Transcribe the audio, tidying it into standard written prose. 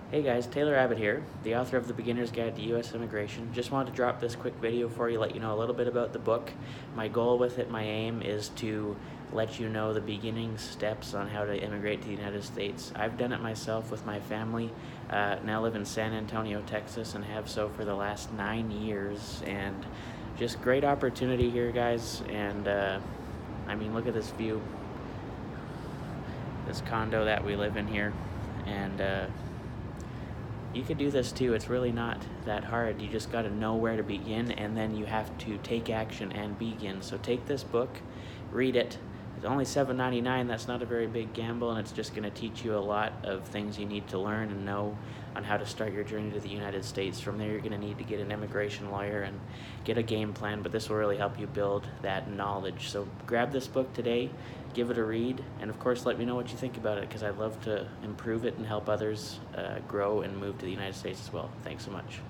Hey guys, Taylor Abbott here, the author of The Beginner's Guide to U.S. Immigration. Just wanted to drop this quick video for you, let you know a little bit about the book. My goal with it, my aim, is to let you know the beginning steps on how to immigrate to the United States. I've done it myself with my family. Now live in San Antonio, Texas, and have so for the last 9 years. And just great opportunity here, guys. And I mean, look at this view, this condo that we live in here. And you could do this too. It's really not that hard. You just got to know where to begin, and then you have to take action and begin. So take this book, read it. It's only $7.99. That's not a very big gamble, and it's just going to teach you a lot of things you need to learn and know on how to start your journey to the United States. From there, you're going to need to get an immigration lawyer and get a game plan, but this will really help you build that knowledge. So grab this book today, give it a read, and of course let me know what you think about it, because I'd love to improve it and help others grow and move to the United States as well. Thanks so much.